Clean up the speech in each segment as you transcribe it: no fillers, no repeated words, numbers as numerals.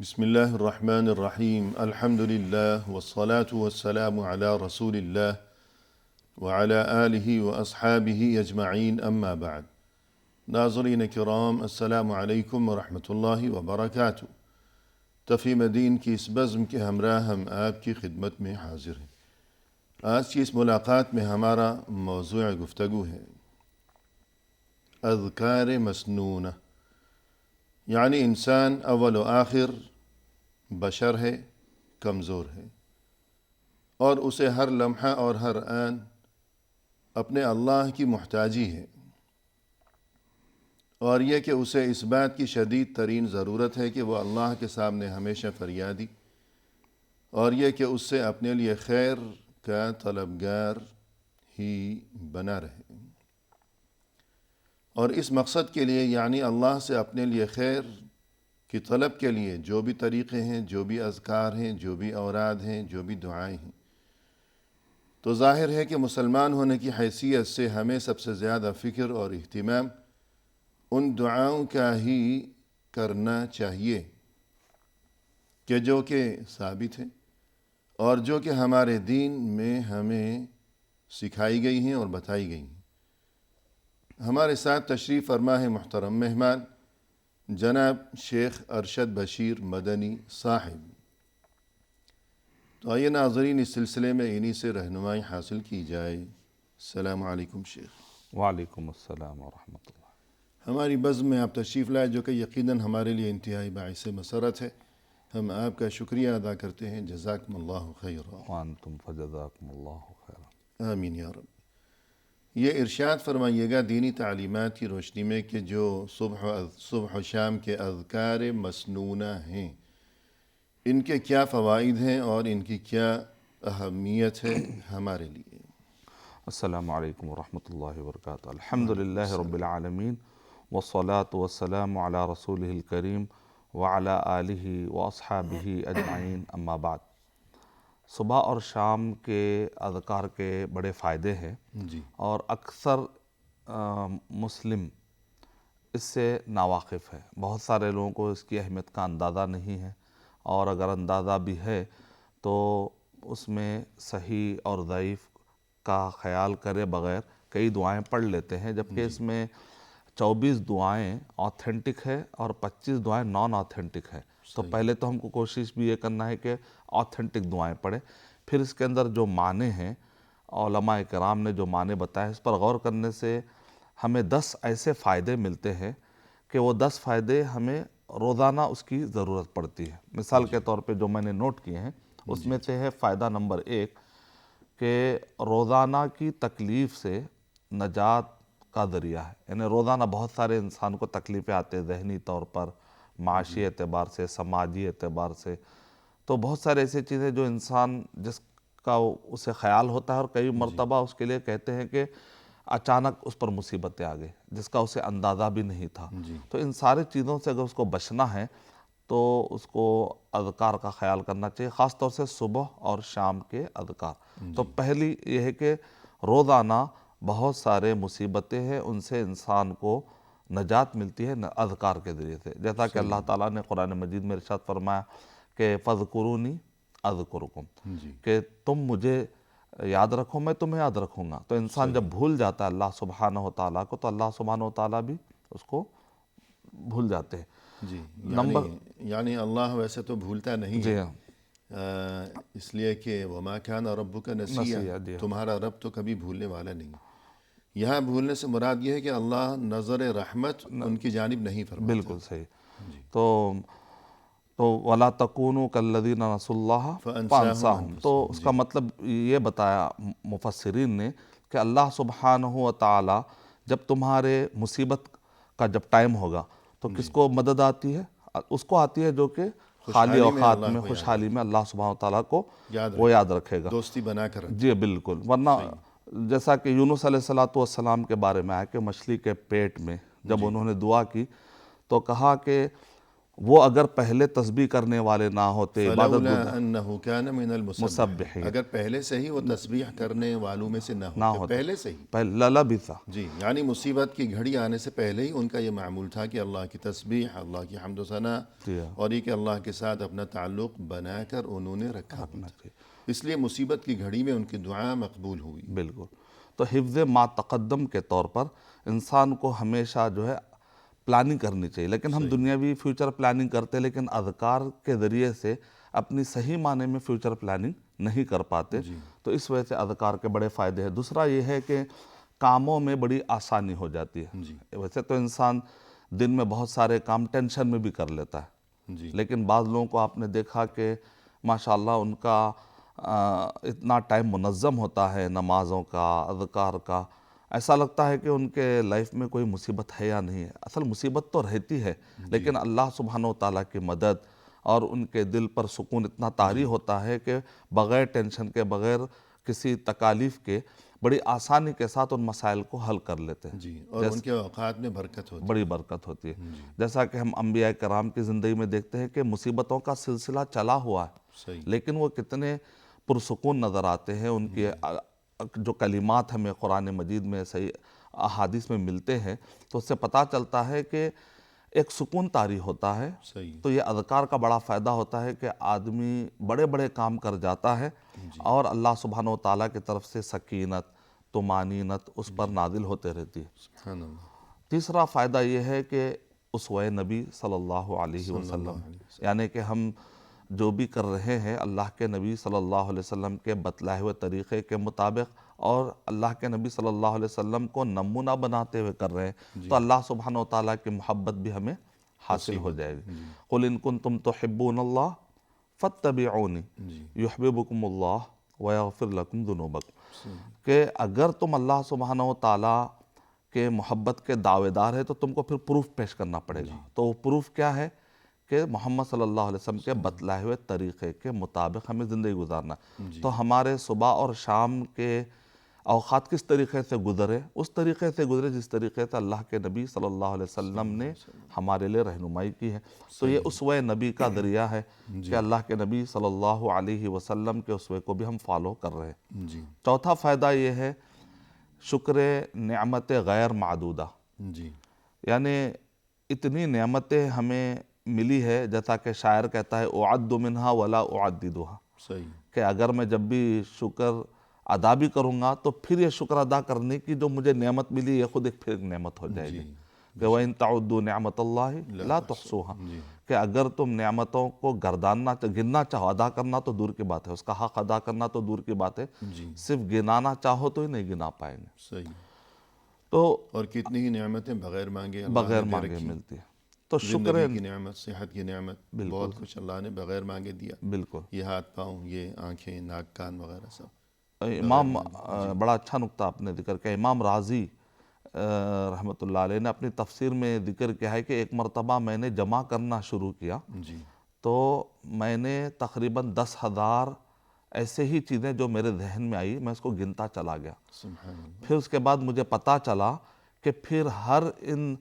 بسم الله الرحمن الرحيم الحمد لله والصلاة والسلام على رسول الله وعلى آله وأصحابه أجمعين أما بعد ناظرین کرام السلام علیکم ورحمۃ اللہ وبرکاتہ۔ تفہیم دین کی اس بزم کے ہمراہ ہم آپ کی خدمت میں حاضر ہیں۔ آج کی اس ملاقات میں ہمارا موضوع گفتگو ہے اذکار مسنونہ، یعنی انسان اول و آخر بشر ہے، کمزور ہے، اور اسے ہر لمحہ اور ہر آن اپنے اللہ کی محتاجی ہے، اور یہ کہ اسے اس بات کی شدید ترین ضرورت ہے کہ وہ اللہ کے سامنے ہمیشہ فریادی، اور یہ کہ اس سے اپنے لیے خیر کا طلبگار ہی بنا رہے۔ اور اس مقصد کے لیے یعنی اللہ سے اپنے لیے خیر کی طلب کے لیے جو بھی طریقے ہیں، جو بھی اذکار ہیں، جو بھی اوراد ہیں، جو بھی دعائیں ہیں، تو ظاہر ہے کہ مسلمان ہونے کی حیثیت سے ہمیں سب سے زیادہ فکر اور اہتمام ان دعاؤں کا ہی کرنا چاہیے جو کہ ثابت ہیں اور جو کہ ہمارے دین میں ہمیں سکھائی گئی ہیں اور بتائی گئی ہیں۔ ہمارے ساتھ تشریف فرما ہے محترم مہمان جناب شیخ ارشد بشیر مدنی صاحب۔ تو آئیے ناظرین اس سلسلے میں انہی سے رہنمائی حاصل کی جائے۔ السلام علیکم شیخ۔ وعلیکم السلام ورحمۃ اللہ۔ ہماری بزم میں آپ تشریف لائے جو کہ یقیناً ہمارے لیے انتہائی باعث مسرت ہے۔ ہم آپ کا شکریہ ادا کرتے ہیں، جزاکم اللہ خیرا۔ وانتم فجزاکم اللہ خیرا۔ آمین یا رب۔ یہ ارشاد فرمائیے گا دینی تعلیمات کی روشنی میں کہ جو صبح و شام کے اذکار مسنونہ ہیں، ان کے کیا فوائد ہیں اور ان کی کیا اہمیت ہے ہمارے لیے؟ السلام علیکم ورحمۃ اللہ وبرکاتہ۔ الحمدللہ رب العالمین والصلاة والسلام علی رسولہ الکریم وعلی آلہ واصحابہ اجمعین، اما بعد۔ صبح اور شام کے اذکار کے بڑے فائدے ہیں جی، اور اکثر مسلم اس سے ناواقف ہے۔ بہت سارے لوگوں کو اس کی اہمیت کا اندازہ نہیں ہے، اور اگر اندازہ بھی ہے تو اس میں صحیح اور ضعیف کا خیال کرے بغیر کئی دعائیں پڑھ لیتے ہیں، جبکہ اس میں 24 دعائیں آتھینٹک ہے اور 25 دعائیں نان آتھینٹک ہے۔ تو پہلے تو ہم کو کوشش بھی یہ کرنا ہے کہ آتھینٹک دعائیں پڑھیں، پھر اس کے اندر جو معنی ہیں علماء کرام نے جو معنی بتائے اس پر غور کرنے سے ہمیں 10 ایسے فائدے ملتے ہیں کہ وہ 10 فائدے ہمیں روزانہ اس کی ضرورت پڑتی ہے۔ مثال کے طور پہ جو میں نے نوٹ کیے ہیں اس میں سے ہے فائدہ نمبر 1 کہ روزانہ کی تکلیف سے نجات کا ذریعہ ہے۔ یعنی روزانہ بہت سارے انسان کو تکلیفیں آتے ہیں، ذہنی طور پر، معاشی اعتبار سے، سماجی اعتبار سے، تو بہت سارے ایسی چیزیں جو انسان جس کا اسے خیال ہوتا ہے، اور کئی مرتبہ اس کے لیے کہتے ہیں کہ اچانک اس پر مصیبتیں آ گئی جس کا اسے اندازہ بھی نہیں تھا۔ تو ان سارے چیزوں سے اگر اس کو بچنا ہے تو اس کو اذکار کا خیال کرنا چاہیے، خاص طور سے صبح اور شام کے اذکار۔ تو پہلی یہ ہے کہ روزانہ بہت سارے مصیبتیں ہیں، ان سے انسان کو نجات ملتی ہے اذکار کے ذریعے سے، جیسا کہ اللہ تعالیٰ نے قرآن مجید میں ارشاد فرمایا کہ فَاذْكُرُونِي أَذْكُرُكُمْ، کہ تم مجھے یاد رکھو میں تمہیں یاد رکھوں گا۔ تو انسان جب بھول جاتا ہے اللہ سبحانہ و تعالیٰ کو تو اللہ سبحانہ و تعالیٰ بھی اس کو بھول جاتے ہیں۔ جی، نمبر یعنی اللہ ویسے تو بھولتا نہیں جی ہے، ہاں، اس لیے کہ وَمَا كَانَ رَبُّكَ نَسِيًّا، نسیہ، جی ہاں، تمہارا رب تو کبھی بھولنے والا نہیں۔ یہاں بھولنے سے مراد یہ ہے کہ اللہ نظر رحمت ان کی جانب نہیں فرماتا۔ بالکل صحیح۔ تو وَلَا تَكُونُوا كَالَّذِينَ نَسُوا اللَّهَ فَأَنسَاهُمْ، تو اس کا مطلب یہ بتایا مفسرین نے کہ اللہ سبحانہ و تعالی جب تمہارے مصیبت کا جب ٹائم ہوگا تو کس کو مدد آتی ہے؟ اس کو آتی ہے جو کہ خالی اوقات میں، خوشحالی میں اللہ سبحانہ و تعالیٰ کو وہ یاد رکھے گا، دوستی بنا کر جی بالکل۔ ورنہ جیسا کہ یونس علیہ السلام کے بارے میں آیا کہ مچھلی کے پیٹ میں جب انہوں نے دعا کی تو کہا کہ وہ اگر پہلے تسبیح کرنے والے نہ ہوتے، عبادت فلولا انه كان من المسبحين، مسبحین، اگر پہلے سے ہی وہ تسبیح کرنے والوں میں سے نہ ہوتے، پہلے سے ہی، للبث، جی، یعنی مصیبت کی گھڑی آنے سے پہلے ہی ان کا یہ معمول تھا کہ اللہ کی تسبیح، اللہ کی حمد و ثنا، جی اور یہ کہ اللہ کے ساتھ اپنا تعلق بنا کر انہوں نے رکھا ہوا تھا، اس لیے مصیبت کی گھڑی میں ان کی دعا مقبول ہوئی۔ بالکل۔ تو حفظ ما تقدم کے طور پر انسان کو ہمیشہ جو ہے پلاننگ کرنی چاہیے، لیکن ہم دنیاوی فیوچر پلاننگ کرتے لیکن اذکار کے ذریعے سے اپنی صحیح معنی میں فیوچر پلاننگ نہیں کر پاتے، تو اس وجہ سے اذکار کے بڑے فائدے ہیں۔ دوسرا یہ ہے کہ کاموں میں بڑی آسانی ہو جاتی ہے۔ ویسے تو انسان دن میں بہت سارے کام ٹینشن میں بھی کر لیتا ہے، لیکن بعض لوگوں کو آپ نے دیکھا کہ ماشاءاللہ ان کا اتنا ٹائم منظم ہوتا ہے نمازوں کا، اذکار کا، ایسا لگتا ہے کہ ان کے لائف میں کوئی مصیبت ہے یا نہیں ہے۔ اصل مصیبت تو رہتی ہے، لیکن اللہ سبحانہ و تعالیٰ کی مدد اور ان کے دل پر سکون اتنا طاری ہوتا ہے کہ بغیر ٹینشن کے، بغیر کسی تکالیف کے، بڑی آسانی کے ساتھ ان مسائل کو حل کر لیتے ہیں، جی، اور ان کے اوقات میں برکت ہوتی بڑی برکت ہوتی ہے۔ جیسا کہ ہم انبیاء کرام کی زندگی میں دیکھتے ہیں کہ مصیبتوں کا سلسلہ چلا ہوا ہے، صحیح، لیکن وہ کتنے پرسکون نظر آتے ہیں۔ ان کی جو کلمات ہمیں قرآن مجید میں صحیح احادیث میں ملتے ہیں تو اس سے پتہ چلتا ہے کہ ایک سکون طاری ہوتا ہے۔ صحیح، تو یہ اذکار کا بڑا فائدہ ہوتا ہے کہ آدمی بڑے بڑے کام کر جاتا ہے اور اللہ سبحانہ و تعالیٰ کی طرف سے سکینت، طمانینت اس پر نازل ہوتے رہتی ہے۔ سبحان اللہ، تیسرا فائدہ یہ ہے کہ اسوہ نبی صلی اللہ علیہ وسلم، یعنی کہ ہم جو بھی کر رہے ہیں اللہ کے نبی صلی اللہ علیہ وسلم کے بتلائے ہوئے طریقے کے مطابق اور اللہ کے نبی صلی اللہ علیہ وسلم کو نمونہ بناتے ہوئے کر رہے ہیں، تو اللہ سبحانہ و تعالیٰ کی محبت بھی ہمیں حاصل ہو جائے گی۔ قُلْ إِن كُنتُمْ تُحِبُّونَ اللَّهَ فَاتَّبِعُونِي يُحْبِبُكُمُ اللَّهُ وَيَغْفِرْ لَكُمْ ذُنُوبَكُمْ، کہ اگر تم اللہ سبحانہ و تعالیٰ کے محبت کے دعوے دار ہے تو تم کو پھر پروف پیش کرنا پڑے گا۔ تو وہ پروف کیا ہے کہ محمد صلی اللہ علیہ وسلم کے بتلائے ہوئے طریقے کے مطابق ہمیں زندگی گزارنا ہے۔ تو ہمارے صبح اور شام کے اوقات کس طریقے سے گزرے، اس طریقے سے گزرے جس طریقے سے اللہ کے نبی صلی اللہ علیہ وسلم نے ہمارے لیے رہنمائی کی ہے۔ تو یہ اسوہ نبی کا ذریعہ ہے کہ اللہ کے نبی صلی اللہ علیہ وسلم کے اسوے کو بھی ہم فالو کر رہے ہیں۔ جی، چوتھا فائدہ یہ ہے شکر نعمت غیر معدودہ، جی، یعنی اتنی نعمتیں ہمیں ملی ہے، جیسا کہ شاعر کہتا ہے اعد منہا ولا اعددھا، صحیح، کہ اگر میں جب بھی شکر ادا بھی کروں گا تو پھر یہ شکر ادا کرنے کی جو مجھے نعمت ملی یہ خود ایک پھر نعمت ہو جائے گی، کہ وَإِن تَعُدُّوا نِعْمَةَ اللَّهِ لَا تُحْصُوهَا، کہ اگر تم نعمتوں کو گننا چاہو، ادا کرنا تو دور کی بات ہے، اس کا حق ادا کرنا تو دور کی بات ہے، صرف گنانا چاہو تو ہی نہیں گنا پائیں گے۔ صحیح، تو اور کتنی ہی نعمتیں بغیر مانگے اللہ بغیر نے دے مانگے رکھی، ملتی ہے۔ تو شکر، زندگی کی نعمت، صحت کی نعمت، بہت کچھ اللہ نے بغیر مانگے دیا، بالکل۔ یہ ہاتھ پاؤں، یہ آنکھیں، ناک، کان وغیرہ سب۔ امام بڑا اچھا نکتہ آپ نے ذکر کیا، امام راضی رحمۃ اللہ علیہ نے اپنی تفسیر میں ذکر کیا ہے کہ ایک مرتبہ میں نے جمع کرنا شروع کیا جی، تو میں نے تقریباً 10,000 ایسے ہی چیزیں جو میرے ذہن میں آئی میں اس کو گنتا چلا گیا۔ سبحان اللہ، پھر اس کے بعد مجھے پتہ چلا کہ پھر ہر ان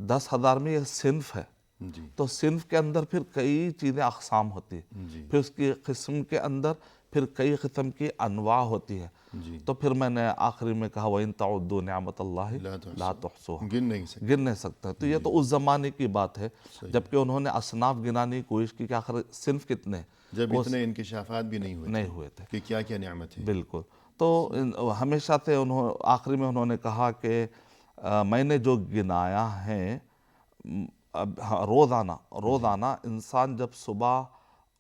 10,000 میں یہ صنف ہے، جی، تو صنف کے اندر پھر کئی چیزیں اقسام ہوتی ہیں، جی، پھر اس کی قسم کے اندر پھر کئی قسم کی انواع ہوتی ہیں، جی، تو پھر میں نے آخری میں کہا وَإِن تَعُدُّوا نِعْمَةَ اللَّهِ لا لَا تُحْصُوهَا، گن نہیں سکتے، گن نہیں سکتے۔ تو یہ تو اس زمانے کی بات ہے جبکہ انہوں نے اصناف گنانے کی کوشش کی کہ آخر صنف کتنے ہیں، جب اتنے انکشافات بھی نہیں نہیں ہوئے تھے، کہ کیا کیا نعمت ہے۔ بالکل۔ تو ہمیشہ سے آخری میں انہوں نے کہا کہ میں نے جو گنایا ہے روزانہ انسان جب صبح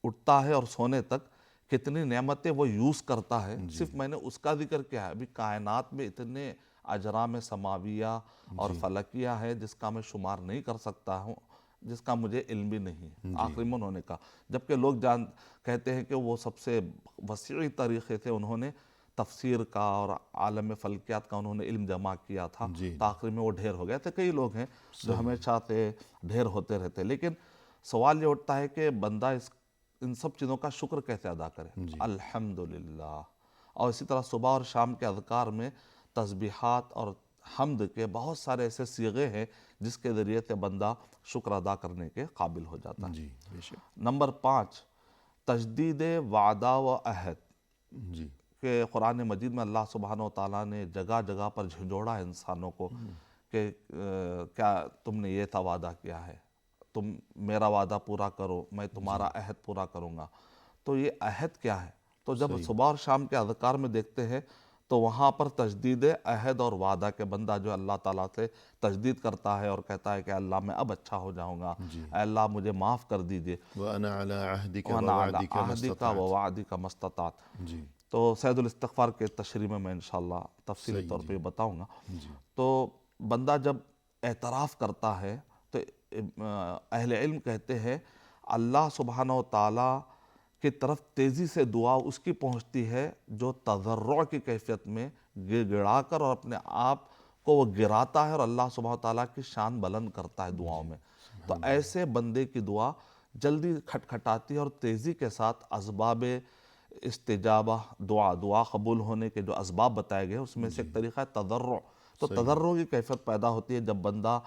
اٹھتا ہے اور سونے تک کتنی نعمتیں وہ یوز کرتا ہے، صرف میں نے اس کا ذکر کیا ہے۔ ابھی کائنات میں اتنے اجرام سماویہ اور فلکیہ ہے جس کا میں شمار نہیں کر سکتا ہوں، جس کا مجھے علم بھی نہیں ہے، آخری میں انہوں نے کہا۔ جبکہ لوگ کہتے ہیں کہ وہ سب سے وسیع طریقے سے انہوں نے تفسیر کا اور عالم فلکیات کا انہوں نے علم جمع کیا تھا، تو آخری میں وہ ڈھیر ہو گئے تھے۔ کئی لوگ ہیں جو ہمیشہ سے ڈھیر ہوتے رہتے، لیکن سوال یہ اٹھتا ہے کہ بندہ ان سب چیزوں کا شکر کیسے ادا کرے؟ الحمدللہ۔ اور اسی طرح صبح اور شام کے اذکار میں تسبیحات اور حمد کے بہت سارے ایسے صیغے ہیں جس کے ذریعے سے بندہ شکر ادا کرنے کے قابل ہو جاتا ہے. جی بے شک. نمبر 5 تجدید وعدہ و عہد، جی کہ قرآن مجید میں اللہ سبحانہ و تعالیٰ نے جگہ جگہ پر جھنجھوڑا ہے انسانوں کو کہ کیا تم نے یہ تھا وعدہ کیا ہے، تم میرا وعدہ پورا کرو، میں تمہارا عہد پورا کروں گا. تو یہ عہد کیا ہے؟ تو جب صبح اور شام کے اذکار میں دیکھتے ہیں تو وہاں پر تجدید عہد اور وعدہ کے بندہ جو اللہ تعالیٰ سے تجدید کرتا ہے اور کہتا ہے کہ اللہ میں اب اچھا ہو جاؤں گا، اے اللہ مجھے معاف کر دیجئے. وَأَنَا عَلَىٰ عَهْدِكَ وَأَنَا عَلَىٰ وَوَعْدِكَ مَا عَهْدِكَ اسْتَطَعْتُ. وَوَعْدِكَ مَا اسْتَطَعْتُ. جی تو سید الاستغفار کے تشریح میں انشاءاللہ تفصیلی طور پہ بتاؤں گا. تو بندہ جب اعتراف کرتا ہے تو اہل علم کہتے ہیں اللہ سبحانہ و تعالیٰ کی طرف تیزی سے دعا اس کی پہنچتی ہے جو تضرع کی کیفیت میں گر گڑا کر اور اپنے آپ کو وہ گراتا ہے اور اللہ سبحانہ و تعالیٰ کی شان بلند کرتا ہے دعاؤں میں. تو ایسے بندے کی دعا جلدی کھٹکھٹاتی ہے اور تیزی کے ساتھ اسباب استجابہ دعا قبول ہونے کے جو اسباب بتائے گئے اس میں سے ایک طریقہ ہے تضرع. تو تضرع کی کیفیت پیدا ہوتی ہے جب بندہ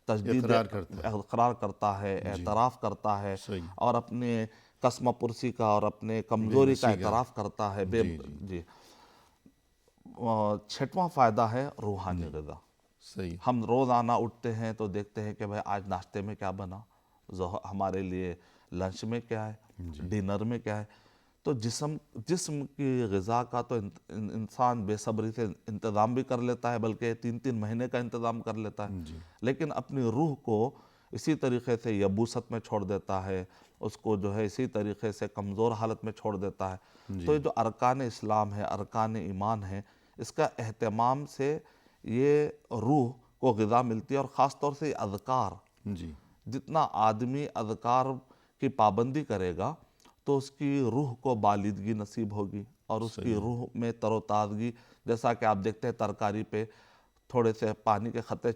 تجدید اقرار کرتا ہے، اعتراف کرتا ہے اور اپنے قسم پرسی کا اور اپنے کمزوری کا اعتراف کرتا ہے. جی 6واں فائدہ ہے روحانی غذا. صحیح. ہم روزانہ اٹھتے ہیں تو دیکھتے ہیں کہ بھائی آج ناشتے میں کیا بنا، ہمارے لیے لنچ میں کیا ہے، ڈنر میں کیا ہے. تو جسم کی غذا کا تو انسان بے صبری سے انتظام بھی کر لیتا ہے، بلکہ 3 مہینے کا انتظام کر لیتا ہے. لیکن اپنی روح کو اسی طریقے سے یبوست میں چھوڑ دیتا ہے، اس کو جو ہے اسی طریقے سے کمزور حالت میں چھوڑ دیتا ہے. تو یہ جو ارکان اسلام ہے، ارکان ایمان ہے، اس کا اہتمام سے یہ روح کو غذا ملتی ہے. اور خاص طور سے اذکار، جتنا آدمی اذکار کی پابندی کرے گا تو اس کی روح کو بالیدگی نصیب ہوگی اور اس کی روح میں تر و تازگی. جیسا کہ آپ دیکھتے ہیں ترکاری پہ تھوڑے سے پانی کے قطرے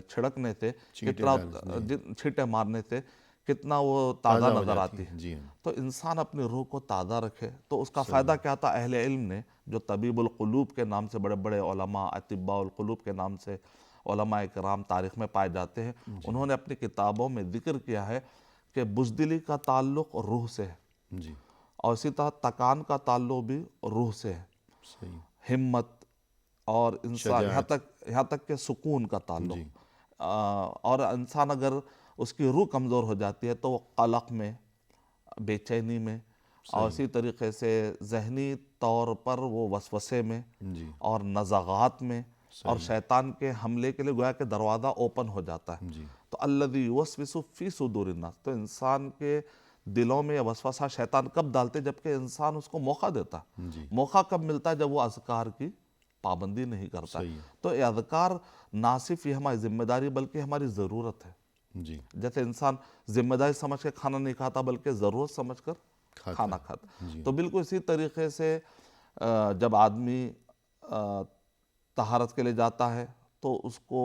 چھڑکنے سے کتنا چھینٹے مارنے سے کتنا وہ تازہ نظر آتی ہے. تو انسان اپنی روح کو تازہ رکھے تو اس کا فائدہ کیا تھا؟ اہل علم نے جو طبیب القلوب کے نام سے بڑے بڑے علماء، اطباء القلوب کے نام سے علماء کرام تاریخ میں پائے جاتے ہیں، انہوں نے اپنی کتابوں میں ذکر کیا ہے کہ بزدلی کا تعلق روح سے ہے اور اسی طرح تکان کا تعلق بھی روح سے ہے. ہمت اور انسان یہاں تک کہ سکون کا تعلق. اور انسان اگر اس کی روح کمزور ہو جاتی ہے تو وہ قلق میں، بے چینی میں اور اسی طریقے سے ذہنی طور پر وہ وسوسے میں اور نزغات میں اور شیطان کے حملے کے لیے گویا کہ دروازہ اوپن ہو جاتا ہے. تو الذی یوسوس فی صدور الناس، تو انسان کے دلوں میں یہ وسوسہ شیطان کب ڈالتے؟ جبکہ انسان اس کو موقع دیتا. موقع کب ملتا ہے؟ جب وہ اذکار کی پابندی نہیں کرتا. تو یہ اذکار نہ صرف یہ ہماری ذمہ داری بلکہ ہماری ضرورت ہے. جیسے انسان ذمہ داری سمجھ کے کھانا نہیں کھاتا بلکہ ضرورت سمجھ کر کھانا کھاتا. تو بالکل اسی طریقے سے جب آدمی طہارت کے لیے جاتا ہے تو اس کو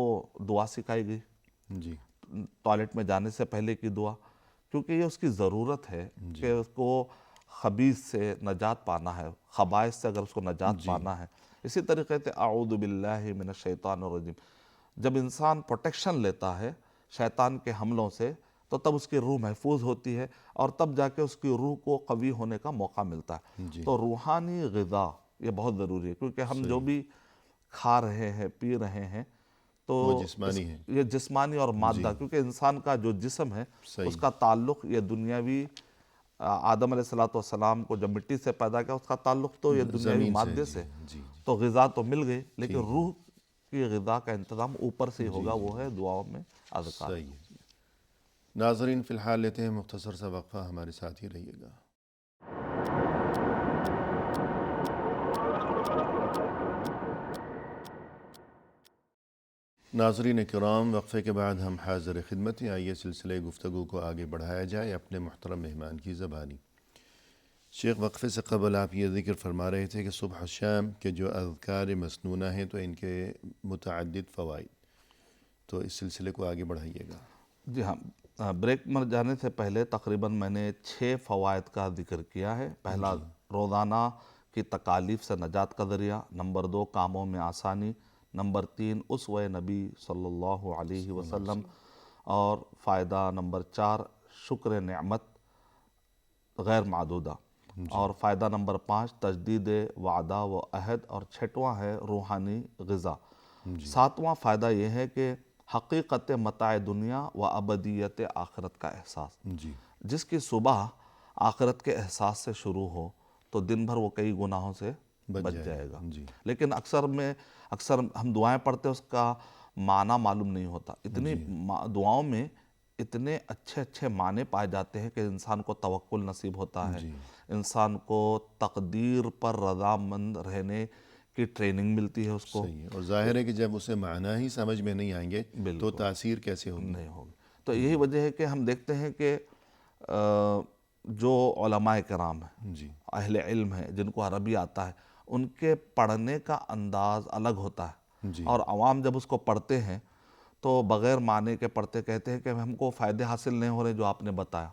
دعا سکھائی گئی، ٹوائلٹ میں جانے سے پہلے کی دعا، کیونکہ یہ اس کی ضرورت ہے کہ اس کو خبیث سے نجات پانا ہے، خبائث سے اگر اس کو نجات پانا ہے. اسی طریقے سے اعوذ باللہ من الشیطان الرجیم، جب انسان پروٹیکشن لیتا ہے شیطان کے حملوں سے تو تب اس کی روح محفوظ ہوتی ہے اور تب جا کے اس کی روح کو قوی ہونے کا موقع ملتا ہے. تو روحانی غذا یہ بہت ضروری ہے، کیونکہ ہم جو بھی کھا رہے ہیں، پی رہے ہیں، تو یہ جسمانی اور مادہ، کیونکہ انسان کا جو جسم ہے اس کا تعلق یہ دنیاوی، آدم علیہ السلام کو جب مٹی سے پیدا کیا اس کا تعلق تو یہ دنیاوی مادے سے. تو غذا تو مل گئی لیکن روح کی غذا کا انتظام اوپر سے ہی ہوگا، وہ ہے دعاؤں میں اذکار. ناظرین فی الحال لیتے ہیں مختصر سا وقفہ، ہمارے ساتھ ہی رہیے گا. ناظرین کرام، وقفے کے بعد ہم حاضر خدمت ہیں. آئیے سلسلے گفتگو کو آگے بڑھایا جائے اپنے محترم مہمان کی زبانی. شیخ، وقفے سے قبل آپ یہ ذکر فرما رہے تھے کہ صبح و شام کے جو اذکار مسنونہ ہیں تو ان کے متعدد فوائد، تو اس سلسلے کو آگے بڑھائیے گا. جی ہاں، بریک میں جانے سے پہلے تقریباً میں نے 6 فوائد کا ذکر کیا ہے. پہلا، روزانہ کی تکالیف سے نجات کا ذریعہ. نمبر 2، کاموں میں آسانی. نمبر 3 اسوہ نبی صلی اللہ علیہ وسلم، اور فائدہ نمبر 4 شکر نعمت غیر معدودہ، اور فائدہ نمبر 5 تجدید وعدہ و عہد، اور 6واں ہے روحانی غذا۔ 7واں فائدہ یہ ہے کہ حقیقت متاع دنیا و ابدیت آخرت کا احساس۔ جس کی صبح آخرت کے احساس سے شروع ہو تو دن بھر وہ کئی گناہوں سے بچ جائے گا۔ لیکن اکثر ہم دعائیں پڑھتے اس کا معنی معلوم نہیں ہوتا۔ اتنی دعاؤں میں اتنے اچھے معنی پائے جاتے ہیں کہ انسان کو توکل نصیب ہوتا ہے، انسان کو تقدیر پر رضامند رہنے کی ٹریننگ ملتی ہے اس کو۔ اور ظاہر ہے کہ جب اسے معنی ہی سمجھ میں نہیں آئیں گے تو تاثیر کیسے ہوگی؟ نہیں ہوگی۔ تو یہی وجہ ہے کہ ہم دیکھتے ہیں کہ جو علماء کرام ہیں، اہل علم ہیں، جن کو عربی آتا ہے، ان کے پڑھنے کا انداز الگ ہوتا ہے، اور عوام جب اس کو پڑھتے ہیں تو بغیر معنی کے پڑھتے کہتے ہیں کہ ہم کو فائدے حاصل نہیں ہو رہے جو آپ نے بتایا۔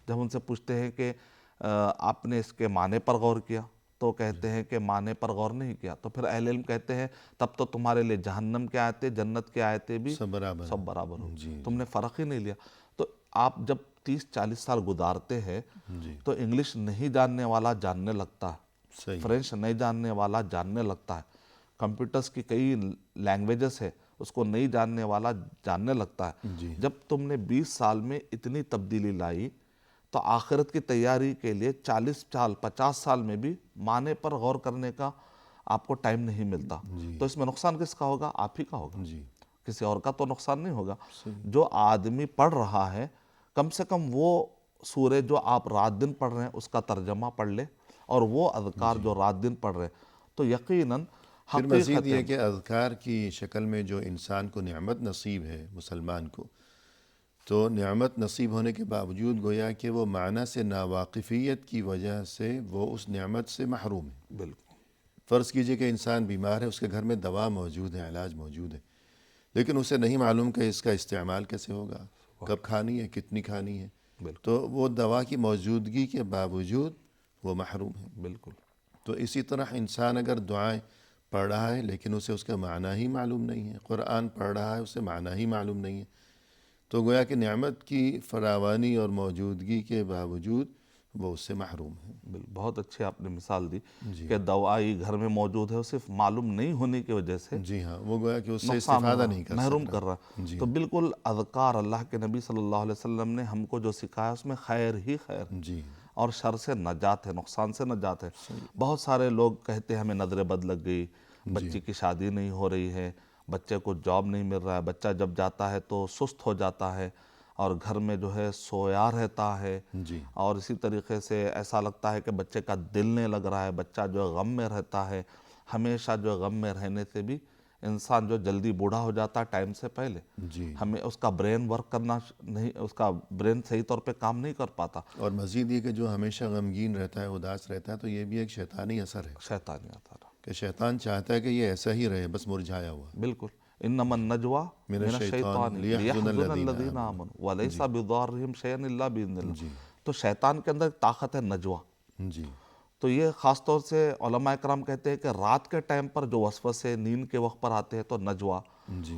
جب ان سے پوچھتے ہیں کہ آپ نے اس کے معنی پر غور کیا تو کہتے ہیں کہ معنی پر غور نہیں کیا، تو پھر اہل علم کہتے ہیں تب تو تمہارے لیے جہنم کی آیتیں جنت کی آیتیں بھی سب برابر ہو، تم نے فرق ہی نہیں لیا۔ تو آپ جب 30-40 سال گزارتے ہیں تو انگلش نہیں جاننے والا جاننے لگتا ہے، فرینچ نہیں جاننے والا جاننے لگتا ہے، کمپیوٹرز کی کئی لینگویجز ہے اس کو نہیں جاننے والا جاننے لگتا ہے۔ جب تم نے 20 سال میں اتنی تبدیلی لائی تو آخرت کی تیاری کے لیے 40 سال 50 سال میں بھی معنی پر غور کرنے کا آپ کو ٹائم نہیں ملتا۔ تو اس میں نقصان کس کا ہوگا؟ آپ ہی کا ہوگا، کسی اور کا تو نقصان نہیں ہوگا۔ جو آدمی پڑھ رہا ہے کم سے کم وہ سورہ جو آپ رات دن پڑھ رہے ہیں اس کا ترجمہ پڑھ لے، اور وہ اذکار جو رات دن پڑھ رہے ہیں تو یقیناً پھر مزید یہ کہ اذکار کی شکل میں جو انسان کو نعمت نصیب ہے، مسلمان کو، تو نعمت نصیب ہونے کے باوجود گویا کہ وہ معنی سے ناواقفیت کی وجہ سے وہ اس نعمت سے محروم ہے۔ بالکل۔ فرض کیجئے کہ انسان بیمار ہے، اس کے گھر میں دوا موجود ہے، علاج موجود ہے، لیکن اسے نہیں معلوم کہ اس کا استعمال کیسے ہوگا، کب کھانی ہے، کتنی کھانی ہے، تو وہ دوا کی موجودگی کے باوجود وہ محروم ہے۔ بالکل۔ تو اسی طرح انسان اگر دعائیں پڑھ رہا ہے لیکن اسے اس کا معنی ہی معلوم نہیں ہے، قرآن پڑھ رہا ہے اسے معنی ہی معلوم نہیں ہے، تو گویا کہ نعمت کی فراوانی اور موجودگی کے باوجود وہ اس سے محروم ہے۔ بہت اچھی آپ نے مثال دی کہ دوائی گھر میں موجود ہے، وہ صرف معلوم نہیں ہونے کی وجہ سے جی ہاں، وہ گویا کہ اس سے استفادہ نہیں کر محروم کر رہا ہے۔ تو بالکل اذکار اللہ کے نبی صلی اللہ علیہ وسلم نے ہم کو جو سکھایا اس میں خیر ہی خیر ہے، اور شر سے نجات ہے، نقصان سے نجات ہے۔ بہت سارے لوگ کہتے ہیں ہمیں نظر بد لگ گئی، بچی کی شادی نہیں ہو رہی ہے، بچے کو جاب نہیں مل رہا ہے، بچہ جب جاتا ہے تو سست ہو جاتا ہے اور گھر میں جو ہے سویا رہتا ہے، اور اسی طریقے سے ایسا لگتا ہے کہ بچے کا دل نہیں لگ رہا ہے، بچہ جو ہے غم میں رہتا ہے۔ ہمیشہ جو غم میں رہنے سے بھی انسان جو جلدی بوڑھا ہو جاتا ہے ٹائم سے پہلے، ہمیں اس کا برین ورک کرنا نہیں، اس کا برین صحیح طور پہ کام نہیں کر پاتا۔ اور مزید یہ کہ جو ہمیشہ غمگین رہتا ہے، اداس رہتا ہے، تو یہ بھی ایک شیطانی اثر ہے، شیطانی اثر کہ شیطان چاہتا ہے کہ یہ ایسا ہی رہے، بس مرجھایا ہوا۔ بالکل۔ انما النجوى من الشیطان لیحزن الذین آمنوا ولیس بضارهم شیئا الا باذن اللہ۔ تو شیطان کے اندر طاقت ہے نجوہ۔ تو یہ خاص طور سے علماء کرام کہتے ہیں کہ رات کے ٹائم پر جو وسوسے نیند کے وقت پر آتے ہیں تو نجوہ،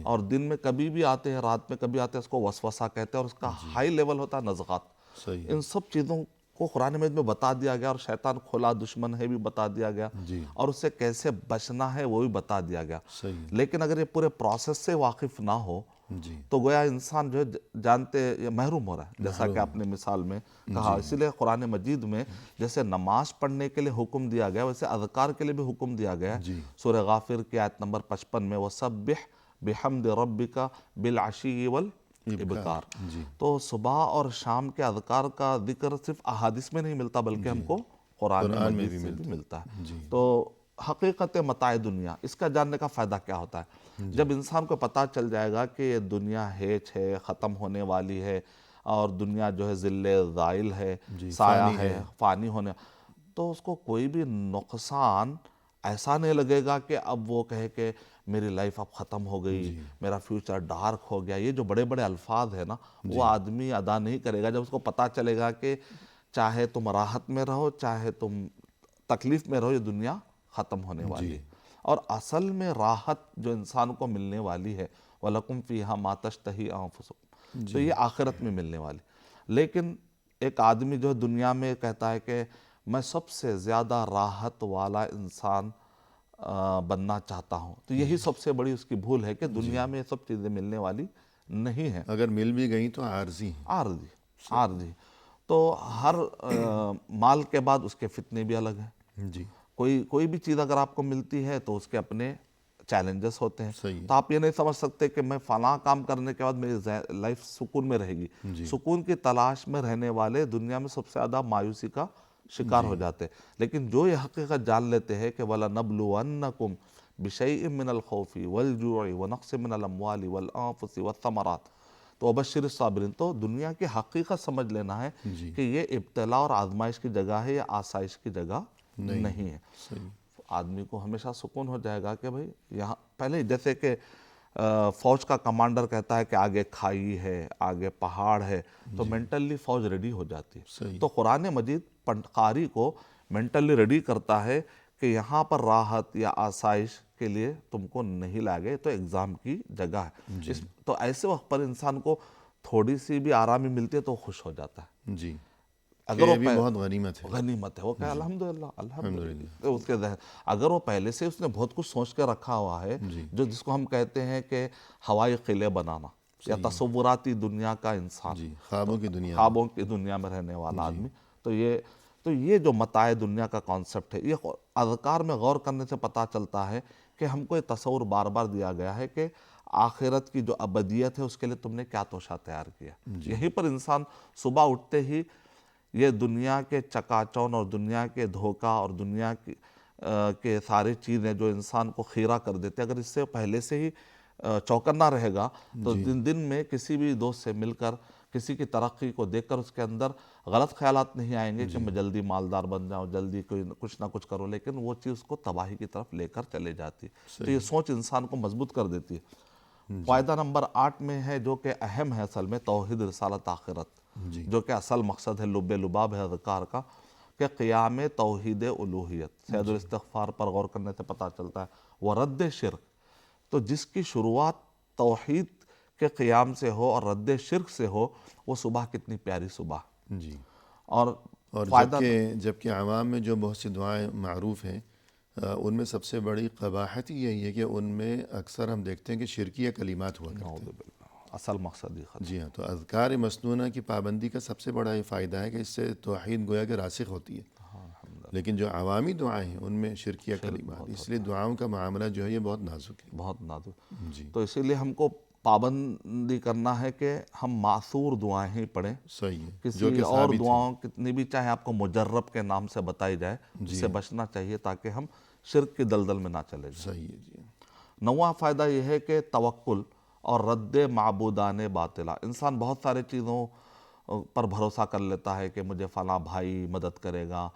اور دن میں کبھی بھی آتے ہیں، رات میں کبھی آتے ہیں، اس کو وسوسہ کہتے ہیں، اور اس کا ہائی لیول ہوتا ہے نزغات۔ ان سب چیزوں کو قرآن مجید میں بتا دیا گیا، اور شیطان کھلا دشمن ہے بھی بتا دیا گیا، اور اس سے کیسے بچنا ہے وہ بھی بتا دیا گیا۔ لیکن اگر یہ پورے پروسیس سے واقف نہ ہو تو گویا انسان جو ہے جانتے محروم ہو رہا ہے، جیسا کہ آپ نے مثال میں کہا۔ اسی لیے قرآن مجید میں جیسے نماز پڑھنے کے لیے حکم دیا گیا، ویسے اذکار کے لیے بھی حکم دیا گیا ہے۔ سورہ غافر کی آیت نمبر 55 میں وَسَبِّحْ بِحَمْدِ رَبِّكَ بِالْعَشِيِّ وَالْإِبْكَارِ۔ تو صبح اور شام کے اذکار کا ذکر صرف احادیث میں نہیں ملتا بلکہ ہم کو قرآن مجید سے بھی ملتا ہے۔ تو حقیقت متاع دنیا، اس کا جاننے کا فائدہ کیا ہوتا ہے؟ جب انسان کو پتہ چل جائے گا کہ یہ دنیا ہیچ ہے، ختم ہونے والی ہے، اور دنیا جو ہے ذل زائل ہے، سایہ ہے، فانی ہونے، تو اس کو کوئی بھی نقصان ایسا نہیں لگے گا کہ اب وہ کہے کہ میری لائف اب ختم ہو گئی، میرا فیوچر ڈارک ہو گیا۔ یہ جو بڑے بڑے الفاظ ہیں نا، وہ آدمی ادا نہیں کرے گا جب اس کو پتہ چلے گا کہ چاہے تم راحت میں رہو، چاہے تم تکلیف میں رہو، یہ دنیا ختم ہونے والی ہے۔ اور اصل میں راحت جو انسان کو ملنے والی ہے وَلَكُمْ فِيهَا مَا تَشْتَهِي أَنفُسُكُمْ، تو یہ آخرت میں ملنے والی۔ لیکن ایک آدمی جو دنیا میں کہتا ہے کہ میں سب سے زیادہ راحت والا انسان بننا چاہتا ہوں، تو یہی سب سے بڑی اس کی بھول ہے کہ دنیا میں یہ سب چیزیں ملنے والی نہیں ہیں، اگر مل بھی گئیں تو عارضی ہیں۔ عارضی۔ تو ہر مال کے بعد اس کے فتنے بھی الگ ہیں۔ جی کوئی بھی چیز اگر آپ کو ملتی ہے تو اس کے اپنے چیلنجز ہوتے ہیں، صحیح تو آپ یہ نہیں سمجھ سکتے کہ میں فلاں کام کرنے کے بعد میری لائف سکون میں رہے گی۔ سکون کی تلاش میں رہنے والے دنیا میں سب سے زیادہ مایوسی کا شکار ہو جاتے ہیں۔ لیکن جو یہ حقیقت جان لیتے ہیں کہ وَلَنَبْلُوَنَّكُمْ بِشَيْءٍ مِّنَ الْخَوْفِ وَالْجُوعِ وَنَقْصٍ مِّنَ الْأَمْوَالِ وَالْأَنفُسِ وَالثَّمَرَاتِ تو وَبَشِّرِ الصَّابِرِينَ، تو دنیا کی حقیقت سمجھ لینا ہے کہ یہ ابتلا اور آزمائش کی جگہ ہے، یا آسائش کی جگہ نہیں ہے۔ صحیح آدمی کو ہمیشہ سکون ہو جائے گا کہ بھئی یہاں پہلے جیسے کہ فوج کا کمانڈر کہتا ہے کہ آگے کھائی ہے، آگے پہاڑ ہے، تو مینٹلی فوج ریڈی ہو جاتی ہے۔ صحیح تو قرآن مجید قاری کو مینٹلی ریڈی کرتا ہے کہ یہاں پر راحت یا آسائش کے لیے تم کو نہیں لائے، تو ایگزام کی جگہ ہے۔ تو ایسے وقت پر انسان کو تھوڑی سی بھی آرامی ملتی ہے تو خوش ہو جاتا ہے۔ جی اگر یہ بھی بہت غنیمت ہے۔ غنیمت ہے، وہ کہ الحمدللہ الحمدللہ، اس کے ذہن اگر وہ پہلے سے اس نے بہت کچھ سوچ کے رکھا ہوا ہے، جس کو ہم کہتے ہیں کہ ہوائی قلعے بنانا یا تصوراتی دنیا کا انسان، جی خوابوں کی دنیا۔ خوابوں کی دنیا میں رہنے والا آدمی، تو یہ جو متاع دنیا کا کانسیپٹ ہے، یہ اذکار میں غور کرنے سے پتہ چلتا ہے کہ ہم کو یہ تصور بار بار دیا گیا ہے کہ آخرت کی جو ابدیت ہے اس کے لیے تم نے کیا توشہ تیار کیا۔ یہیں پر انسان صبح اٹھتے ہی یہ دنیا کے چکا چون اور دنیا کے دھوکہ اور دنیا کے سارے چیزیں جو انسان کو خیرہ کر دیتے، اگر اس سے پہلے سے ہی چوکنا رہے گا تو دن میں کسی بھی دوست سے مل کر کسی کی ترقی کو دیکھ کر اس کے اندر غلط خیالات نہیں آئیں گے کہ میں جلدی مالدار بن جاؤں، جلدی کچھ نہ کچھ کروں، لیکن وہ چیز کو تباہی کی طرف لے کر چلے جاتی ہے۔ تو یہ سوچ انسان کو مضبوط کر دیتی ہے۔ فائدہ نمبر 8 میں ہے، جو کہ اہم ہے اصل میں، توحید رسالت آخرت، جو کہ اصل مقصد ہے، لب لباب ہے اذکار کا، کہ قیام توحید الوہیت۔ سید الاستغفار پر غور کرنے سے پتہ چلتا ہے وہ رد شرک، تو جس کی شروعات توحید کے قیام سے ہو اور رد شرک سے ہو، وہ صبح کتنی پیاری صبح۔ جی اور جبکہ عوام میں جو بہت سی دعائیں معروف ہیں، ان میں سب سے بڑی قباحت یہی ہے کہ ان میں اکثر ہم دیکھتے ہیں کہ شرکیہ کلمات ہوا کرتے ہیں۔ اصل مقصد ہی ختم۔ جی ہاں، تو اذکار مسنونہ کی پابندی کا سب سے بڑا یہ فائدہ ہے کہ اس سے توحید گویا کہ راسخ ہوتی ہے۔ لیکن جو عوامی دعائیں ہیں ان میں شرکیہ کلمات، اس لیے دعاؤں کا معاملہ جو ہے یہ بہت نازک ہے۔ بہت نازک۔ جی تو اسی لیے ہم کو پابندی کرنا ہے کہ ہم معصور دعائیں ہی پڑھیں۔ صحیح ہے، کسی اور دعاؤں کتنی بھی چاہے آپ کو مجرب کے نام سے بتائی جائے، اس سے بچنا چاہیے تاکہ ہم شرک کی دلدل میں نہ چلے جائیں۔ صحیح ہے جی۔ 9واں فائدہ یہ ہے کہ توکل اور رد معبودان باطلہ۔ انسان بہت سارے چیزوں پر بھروسہ کر لیتا ہے کہ مجھے فلاں بھائی مدد کرے گا،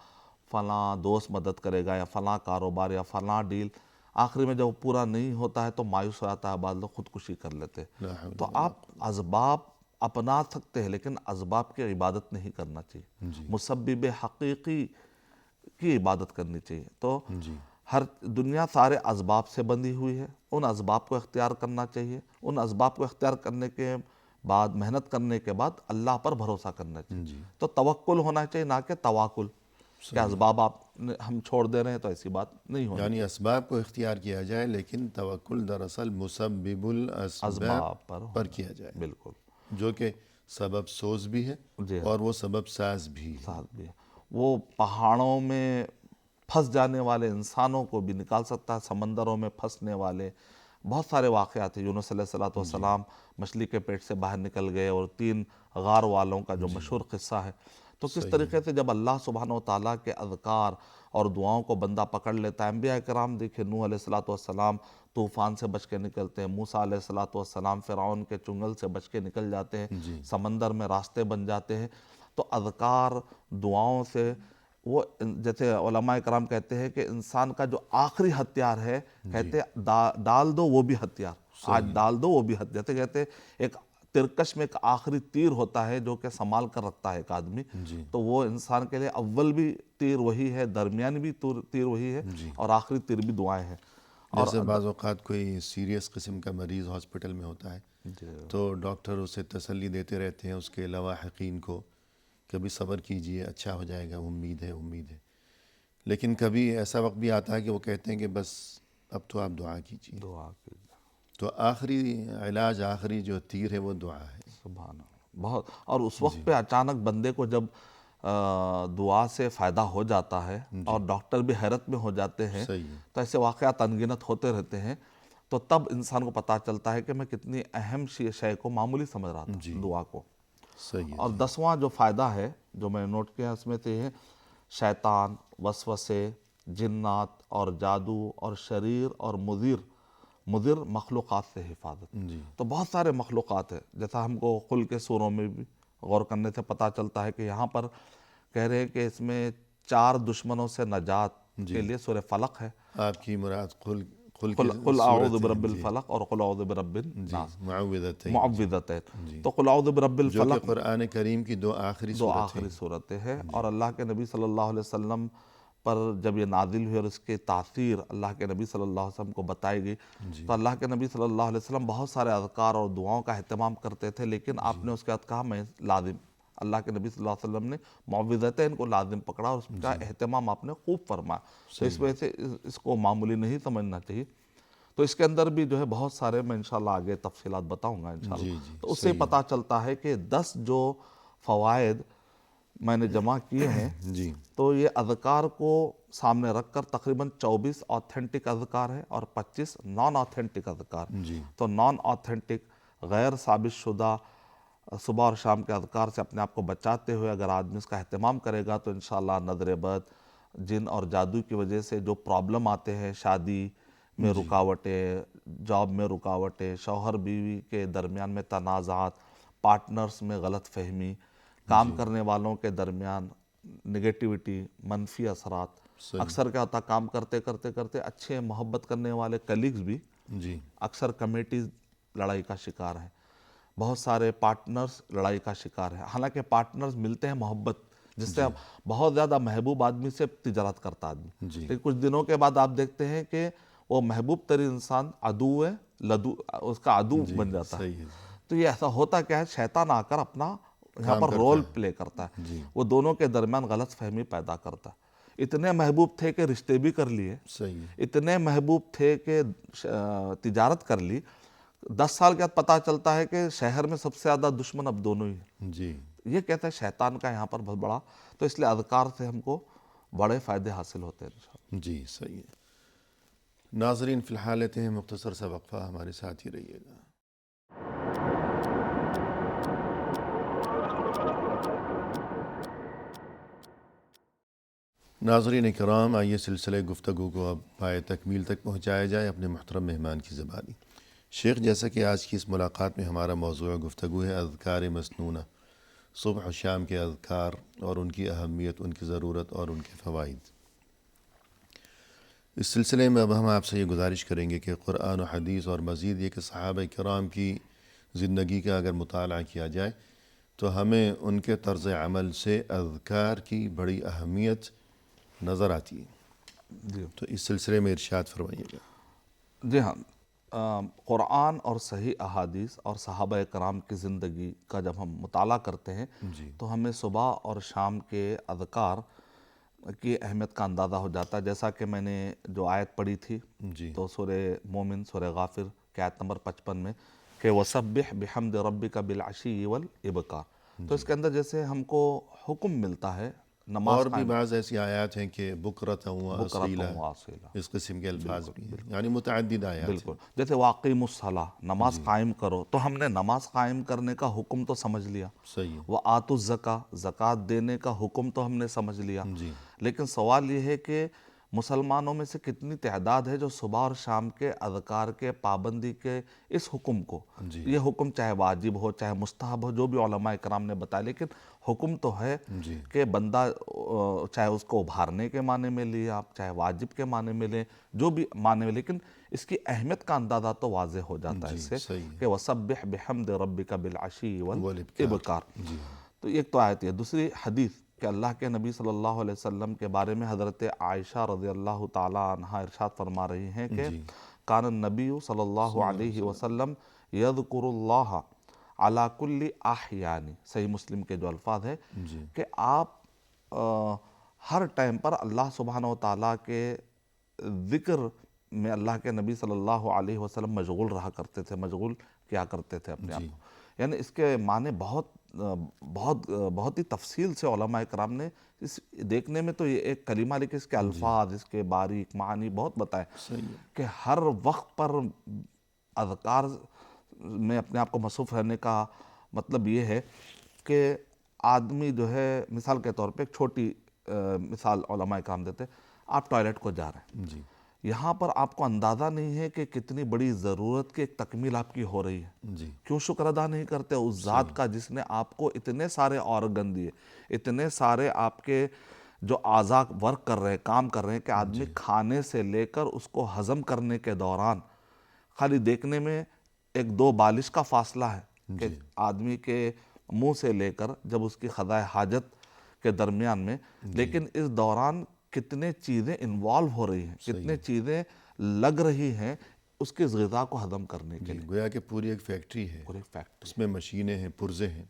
فلاں دوست مدد کرے گا، یا فلاں کاروبار یا فلاں ڈیل، آخری میں جب پورا نہیں ہوتا ہے تو مایوس ہو جاتا ہے، بعض لوگ خودکشی کر لیتے۔ تو آپ اسباب اپنا سکتے ہیں لیکن اسباب کی عبادت نہیں کرنا چاہیے، مسبب حقیقی کی عبادت کرنی چاہیے۔ تو ہر دنیا سارے اسباب سے بندھی ہوئی ہے، ان اسباب کو اختیار کرنا چاہیے، ان اسباب کو اختیار کرنے کے بعد، محنت کرنے کے بعد اللہ پر بھروسہ کرنا چاہیے۔ تو توکل ہونا چاہیے، نہ کہ تواکل کہ اسباب ہم چھوڑ دے رہے ہیں، تو ایسی بات نہیں ہونی۔ یعنی اسباب کو اختیار کیا جائے لیکن توکل دراصل مسبب الاسباب پر کیا جائے، بالکل، جو کہ سبب سوز بھی ہے اور وہ سبب ساز بھی ہے۔ وہ پہاڑوں میں پھنس جانے والے انسانوں کو بھی نکال سکتا ہے، سمندروں میں پھنسنے والے بہت سارے واقعات ہیں۔ یونس علیہ السلام مچھلی کے پیٹ سے باہر نکل گئے، اور 3 غار والوں کا جو مشہور قصہ ہے۔ تو کس طریقے سے جب اللہ سبحانہ وتعالیٰ کے اذکار اور دعاؤں کو بندہ پکڑ لیتا ہے، انبیاء کرام دیکھیں، نوح علیہ السلام طوفان سے بچ کے نکلتے ہیں، موسیٰ علیہ السلام فرعون کے چنگل سے بچ کے نکل جاتے ہیں، سمندر میں راستے بن جاتے ہیں۔ تو اذکار دعاؤں سے وہ، جیسے علماء کرام کہتے ہیں کہ انسان کا جو آخری ہتھیار ہے، کہتے ہیں ڈال دو وہ بھی ہتھیار، آج ڈال دو وہ بھی ہتھیار، جیسے کہتے ہیں ایک ترکش میں ایک آخری تیر ہوتا ہے جو کہ سنبھال کر رکھتا ہے ایک آدمی، تو وہ انسان کے لیے اول بھی تیر وہی ہے، درمیانی بھی تیر وہی ہے، اور آخری تیر بھی دعائیں ہیں۔ جیسے بعض اوقات کوئی سیریس قسم کا مریض ہاسپٹل میں ہوتا ہے جی تو ڈاکٹر اسے تسلی دیتے رہتے ہیں اس کے لواحقین کو، کبھی صبر کیجئے اچھا ہو جائے گا، امید ہے امید ہے. لیکن کبھی ایسا وقت بھی آتا ہے کہ وہ کہتے ہیں کہ بس اب تو آپ دعا کیجئے. دعا کیجیے. تو آخری علاج، آخری جو تیر ہے وہ دعا ہے. سبحان اللہ. بہت. اور اس وقت پہ اچانک بندے کو جب دعا سے فائدہ ہو جاتا ہے اور ڈاکٹر بھی حیرت میں ہو جاتے ہیں، صحیح ہے. تو ایسے واقعات انگنت ہوتے رہتے ہیں، تو تب انسان کو پتہ چلتا ہے کہ میں کتنی اہم شے کو معمولی سمجھ رہا تھا دعا کو. صحیح ہے. اور 10واں جو فائدہ ہے جو میں نے نوٹ کیا اس میں سے یہ ہے شیطان، وسوسے، جنات اور جادو اور شریر اور مضر مخلوقات سے حفاظت. جی تو بہت سارے مخلوقات ہیں، جیسا ہم کو خل کے سوروں میں بھی غور کرنے سے پتہ چلتا ہے کہ یہاں پر کہہ رہے ہیں کہ اس میں 4 دشمنوں سے نجات کے لیے سورہ فلق ہے. آپ کی مراد قل قل اعوذ برب الفلق اور قل اعوذ برب الناس، معوذتین. معوذتین. تو قل اعوذ برب جو کہ الفلق قرآن کریم کی 2 آخری دو صورتیں آخری صورتیں ہیں، اور اللہ کے نبی صلی اللہ علیہ وسلم پر جب یہ نازل ہوئی اور اس کی تاثیر اللہ کے نبی صلی اللہ علیہ وسلم کو بتائی گئی، تو اللہ کے نبی صلی اللہ علیہ وسلم بہت سارے اذکار اور دعاؤں کا اہتمام کرتے تھے، لیکن آپ نے اس کے بعد کہا میں لازم، اللہ کے نبی صلی اللہ علیہ وسلم نے معوذتین کو لازم پکڑا اور اس کا اہتمام آپ نے خوب فرمایا. تو اس وجہ سے اس کو معمولی نہیں سمجھنا چاہیے. تو اس کے اندر بھی جو ہے بہت سارے، میں انشاءاللہ آگے تفصیلات بتاؤں گا انشاءاللہ. تو اس سے پتہ چلتا ہے کہ 10 جو فوائد میں نے جمع کیے ہیں، جی تو یہ اذکار کو سامنے رکھ کر تقریباً 24 آتھینٹک اذکار ہیں اور 25 نان آتھینٹک اذکار. جی تو نان آتھینٹک غیر ثابت شدہ صبح اور شام کے اذکار سے اپنے آپ کو بچاتے ہوئے اگر آدمی اس کا اہتمام کرے گا تو انشاءاللہ نظر بد، جن اور جادو کی وجہ سے جو پرابلم آتے ہیں، شادی میں رکاوٹیں، جاب میں رکاوٹیں، شوہر بیوی کے درمیان میں تنازعات، پارٹنرز میں غلط فہمی، کام کرنے والوں کے درمیان نگیٹیوٹی، منفی اثرات. اکثر کیا ہوتا، کام کرتے کرتے کرتے اچھے محبت کرنے والے کلیگز بھی جی اکثر کمیٹیز لڑائی کا شکار ہیں، بہت سارے پارٹنرز لڑائی کا شکار ہیں. حالانکہ پارٹنرز ملتے ہیں محبت، جس سے بہت زیادہ محبوب آدمی سے تجارت کرتا آدمی، لیکن کچھ دنوں کے بعد آپ دیکھتے ہیں کہ وہ محبوب ترین انسان عدو ہے، اس کا عدو بن جاتا ہے. صحیح ہے. تو یہ ایسا ہوتا کیا ہے، شیطان آ کر اپنا یہاں پر رول پلے کرتا ہے، وہ دونوں کے درمیان غلط فہمی پیدا کرتا ہے. اتنے محبوب تھے کہ رشتے بھی کر لیے، صحیح ہے. اتنے محبوب تھے کہ تجارت کر لی. 10 سال کے بعد پتہ چلتا ہے کہ شہر میں سب سے زیادہ دشمن اب دونوں ہی ہیں. جی یہ کہتے ہیں شیطان کا یہاں پر بہت بڑا. تو اس لیے اذکار سے ہم کو بڑے فائدے حاصل ہوتے ہیں انشاءاللہ. جی صحیح ہے. ناظرین فی الحال لیتے ہیں مختصر سا وقفہ، ہمارے ساتھ ہی رہیے گا. ناظرین کرام، آئیے سلسلہ گفتگو کو اب پائے تکمیل تک پہنچایا جائے اپنے محترم مہمان کی زبانی. شیخ، جیسا کہ آج کی اس ملاقات میں ہمارا موضوع گفتگو ہے اذکار مسنونہ، صبح و شام کے اذکار اور ان کی اہمیت، ان کی ضرورت اور ان کے فوائد. اس سلسلے میں اب ہم آپ سے یہ گزارش کریں گے کہ قرآن و حدیث اور مزید یہ کہ صحابہ کرام کی زندگی کا اگر مطالعہ کیا جائے تو ہمیں ان کے طرز عمل سے اذکار کی بڑی اہمیت نظر آتی ہے. جی تو اس سلسلے میں ارشاد فرمائیے گا. جی ہاں، قرآن اور صحیح احادیث اور صحابہ کرام کی زندگی کا جب ہم مطالعہ کرتے ہیں تو ہمیں صبح اور شام کے اذکار کی اہمیت کا اندازہ ہو جاتا ہے. جیسا کہ میں نے جو آیت پڑھی تھی جی تو سورہ مومن سورہ غافر کے آیت نمبر 55 میں کہ وَسَبِّحْ بِحَمْدِ رَبِّكَ بِالْعَشِيِّ وَالْإِبْكَارِ. تو اس کے اندر جیسے ہم کو حکم ملتا ہے نماز اور بھی بعض ایسی آیات ہیں کہ بکرۃ و اصیلہ، واصلہ، اس قسم کے الفاظ بھی ہیں، یعنی متعدد آیات ہیں. بالکل. جیسے وَأَقِیمُوا الصَّلَاةَ، نماز قائم کرو، تو ہم نے نماز قائم کرنے کا حکم تو سمجھ لیا. صحیح ہے. وَآتُوا الزَّکَاۃَ، زکوٰۃ دینے کا حکم تو ہم نے سمجھ لیا. جی لیکن سوال یہ ہے کہ مسلمانوں میں سے کتنی تعداد ہے جو صبح اور شام کے اذکار کے پابندی کے اس حکم کو، یہ حکم چاہے واجب ہو چاہے مستحب ہو، جو بھی علماء اکرام نے بتایا، لیکن حکم تو ہے جی کہ بندہ چاہے اس کو ابھارنے کے معنی میں لیں آپ، چاہے واجب کے معنی میں لیں، جو بھی معنی میں، لیکن اس کی اہمیت کا اندازہ تو واضح ہو جاتا ہے اس سے صحیح ہے. کہ وَسَبِّحْ بِحَمْدِ رَبِّكَ بِالْعَشِيِّ والابکار. وَالْإِبْكَارِ. جی تو ایک تو آیت ہے. دوسری حدیث کہ اللہ کے نبی صلی اللہ علیہ وسلم کے بارے میں حضرت عائشہ رضی اللہ تعالی عنہ ارشاد فرما رہی ہیں کہ کان النبی صلی اللہ علیہ وسلم یذکر اللہ علی کل احیان، صحیح مسلم کے جو الفاظ ہے کہ آپ ہر ٹائم پر اللہ سبحانہ و تعالیٰ کے ذکر میں اللہ کے نبی صلی اللہ علیہ وسلم مشغول رہا کرتے تھے، مشغول کیا کرتے تھے اپنے آپ کو۔ یعنی اس کے معنی بہت ہی تفصیل سے علماء کرام نے اس دیکھنے میں تو یہ ایک کلمہ لیکن اس کے الفاظ، اس کے باریک معنی بہت بتائے کہ ہر وقت پر اذکار میں اپنے آپ کو مصروف رہنے کا مطلب یہ ہے کہ آدمی جو ہے، مثال کے طور پہ ایک چھوٹی مثال علماء کرام دیتے، آپ ٹوائلٹ کو جا رہے ہیں، یہاں پر آپ کو اندازہ نہیں ہے کہ کتنی بڑی ضرورت کی ایک تکمیل آپ کی ہو رہی ہے، کیوں شکر ادا نہیں کرتے اس ذات کا جس نے آپ کو اتنے سارے آرگن دیے، اتنے سارے آپ کے جو اعضاء ورک کر رہے ہیں، کام کر رہے ہیں، کہ آدمی کھانے سے لے کر اس کو ہضم کرنے کے دوران خالی دیکھنے میں ایک دو بالش کا فاصلہ ہے کہ آدمی کے منہ سے لے کر جب اس کی قضاء حاجت کے درمیان میں، لیکن اس دوران کتنے چیزیں انوالو ہو رہی ہیں، کتنے چیزیں لگ رہی ہیں اس کی غذا کو ہضم کرنے کے لیے۔ گویا کہ پوری ایک فیکٹری ہے، پوری فیکٹری، اس میں مشینیں ہیں، پرزے ہیں،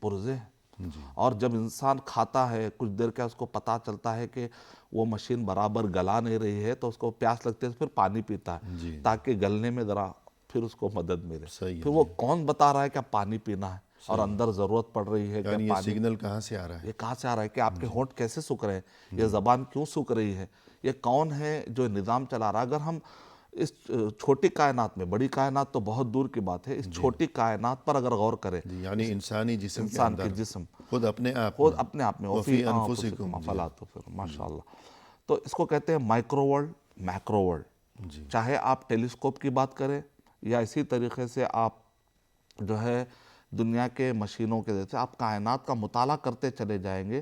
اور جب انسان کھاتا ہے کچھ دیر کا اس کو پتہ چلتا ہے کہ وہ مشین برابر گلا نہیں رہی ہے تو اس کو پیاس لگتی ہے، پھر پانی پیتا ہے تاکہ گلنے میں ذرا پھر اس کو مدد ملے۔ پھر وہ کون بتا رہا ہے کہ پانی پینا ہے اور اندر ضرورت پڑ رہی ہے کہ یہ سگنل کہاں سے آ رہا ہے، یہ کہاں سے آ رہا ہے، کہ آپ کے ہونٹ کیسے سوکھ رہے ہیں، یہ زبان کیوں سوکھ رہی ہے، یہ کون ہے جو نظام چلا رہا ہے۔ اگر ہم اس چھوٹی کائنات میں، بڑی کائنات تو بہت دور کی بات ہے، اس چھوٹی کائنات پر اگر غور کریں، یعنی انسانی جسم کے انسان کے اندر جسم خود اپنے آپ میں وفی انفسکم افلا تبصرون، ماشاءاللہ، تو اس کو کہتے ہیں مائکرو ورلڈ، میکرو ورلڈ۔ چاہے آپ ٹیلیسکوپ کی بات کریں یا اسی طریقے سے آپ جو ہے دنیا کے مشینوں کے جیسے آپ کائنات کا مطالعہ کرتے چلے جائیں گے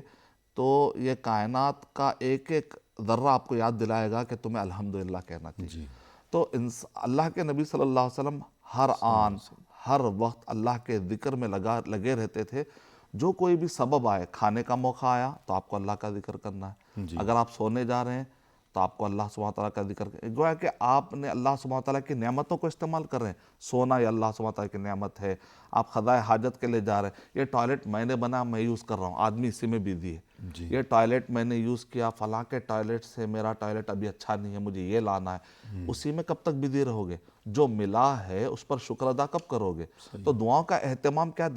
تو یہ کائنات کا ایک ایک ذرہ آپ کو یاد دلائے گا کہ تمہیں الحمدللہ کہنا چاہیے۔ تو اللہ کے نبی صلی اللہ علیہ وسلم ہر آن ہر وقت اللہ کے ذکر میں لگے رہتے تھے۔ جو کوئی بھی سبب آئے، کھانے کا موقع آیا تو آپ کو اللہ کا ذکر کرنا ہے، اگر آپ سونے جا رہے ہیں تو آپ کو اللہ سبحانہ تعالیٰ کا ذکر گویا کہ آپ نے اللہ سبحانہ تعالیٰ کی نعمتوں کو استعمال کر رہے ہیں۔ سونا یہ اللہ سبحانہ تعالیٰ کی نعمت ہے، آپ قضاء حاجت کے لیے جا رہے ہیں، یہ ٹوائلٹ میں نے بنا، میں یوز کر رہا ہوں، آدمی اسی میں بیزی ہے، یہ ٹوائلٹ میں نے یوز کیا، فلاں کے ٹوائلٹ سے میرا ٹوائلٹ ابھی اچھا نہیں ہے، مجھے یہ لانا ہے، اسی میں کب تک بیزی رہو گے؟ جو ملا ہے اس پر شکر ادا کب کرو گے؟ تو دعاؤں کا اہتمام کیا ہے؟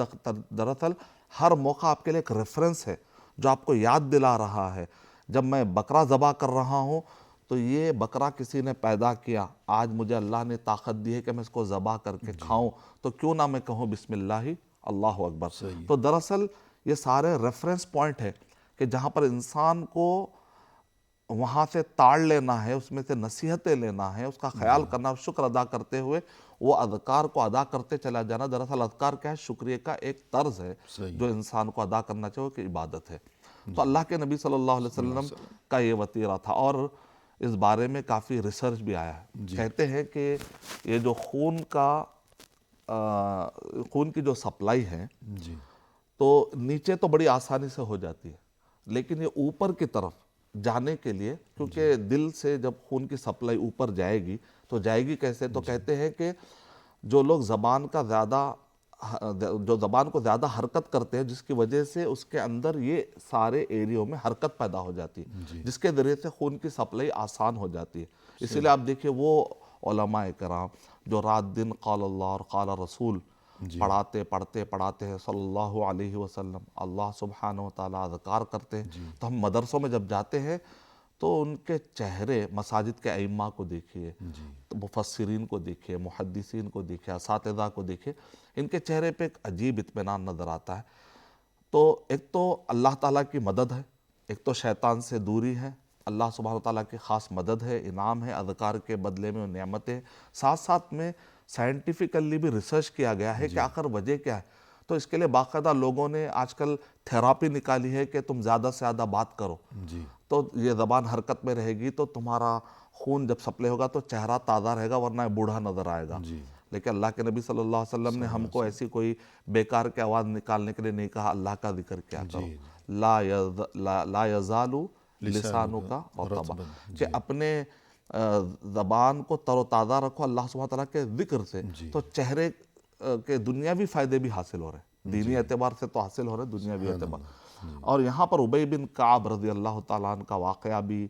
دراصل ہر موقع آپ کے لیے ایک ریفرنس ہے جو آپ کو یاد دلا رہا ہے، جب میں بکرا ذبح کر رہا ہوں تو یہ بکرا کسی نے پیدا کیا، آج مجھے اللہ نے طاقت دی ہے کہ میں اس کو ذبح کر کے کھاؤں، تو کیوں نہ میں کہوں بسم اللہ اللہ اکبر۔ تو دراصل یہ سارے ریفرنس پوائنٹ ہے کہ جہاں پر انسان کو وہاں سے تاڑ لینا ہے، اس میں سے نصیحتیں لینا ہے، اس کا خیال کرنا، شکر ادا کرتے ہوئے وہ اذکار کو ادا کرتے چلا جانا۔ دراصل اذکار کیا ہے؟ شکریہ کا ایک طرز ہے جو انسان کو ادا کرنا چاہیے کہ عبادت ہے۔ تو اللہ کے نبی صلی اللہ علیہ وسلم کا یہ وطیرہ تھا، اور اس بارے میں کافی ریسرچ بھی آیا ہے۔ کہتے ہیں کہ یہ جو خون کی جو سپلائی ہے تو نیچے تو بڑی آسانی سے ہو جاتی ہے، لیکن یہ اوپر کی طرف جانے کے لیے، کیونکہ دل سے جب خون کی سپلائی اوپر جائے گی تو جائے گی کیسے؟ تو کہتے ہیں کہ جو لوگ زبان کو زیادہ حرکت کرتے ہیں، جس کی وجہ سے اس کے اندر یہ سارے ایریوں میں حرکت پیدا ہو جاتی ہے، جس کے ذریعے سے خون کی سپلائی آسان ہو جاتی ہے۔ اسی لیے آپ دیکھیں وہ علماء کرام جو رات دن قال اللہ اور قال رسول پڑھاتے ہیں صلی اللہ علیہ وسلم، اللہ سبحانہ وتعالیٰ اذکار کرتے ہیں، تو ہم مدرسوں میں جب جاتے ہیں تو ان کے چہرے، مساجد کے ائمہ کو دیکھیے، مفسرین کو دیکھیے، محدثین کو دیکھیے، اساتذہ کو دیکھیے، ان کے چہرے پہ ایک عجیب اطمینان نظر آتا ہے۔ تو ایک تو اللہ تعالیٰ کی مدد ہے، ایک تو شیطان سے دوری ہے، اللہ سبحانہ تعالیٰ کی خاص مدد ہے، انعام ہے، اذکار کے بدلے میں نعمتیں، ساتھ ساتھ میں سائنٹیفیکلی بھی ریسرچ کیا گیا ہے کہ آخر وجہ کیا ہے۔ تو اس کے لیے باقاعدہ لوگوں نے آج کل تھیراپی نکالی ہے کہ تم زیادہ سے زیادہ بات کرو، تو یہ زبان حرکت میں رہے گی تو تمہارا خون جب سپلائی ہوگا تو چہرہ تازہ رہے گا، ورنہ بوڑھا نظر آئے گا۔ لیکن اللہ کے نبی صلی اللہ علیہ وسلم نے ہم کو ایسی کوئی بیکار کی آواز نکالنے کے لیے نہیں کہا اللہ کا ذکر کیا کرو، لا یزالو لسانو کا رطبا، کہ اپنے زبان کو تر و تازہ رکھو اللہ سبحانہ تعالیٰ کے ذکر سے، تو چہرے کے دنیاوی فائدے بھی حاصل ہو رہے ہیں، دینی اعتبار سے تو حاصل ہو رہے ہیں، دنیاوی اعتبار. اور یہاں پر ابی بن کعب رضی اللہ تعالیٰ عنہ کا واقعہ بھی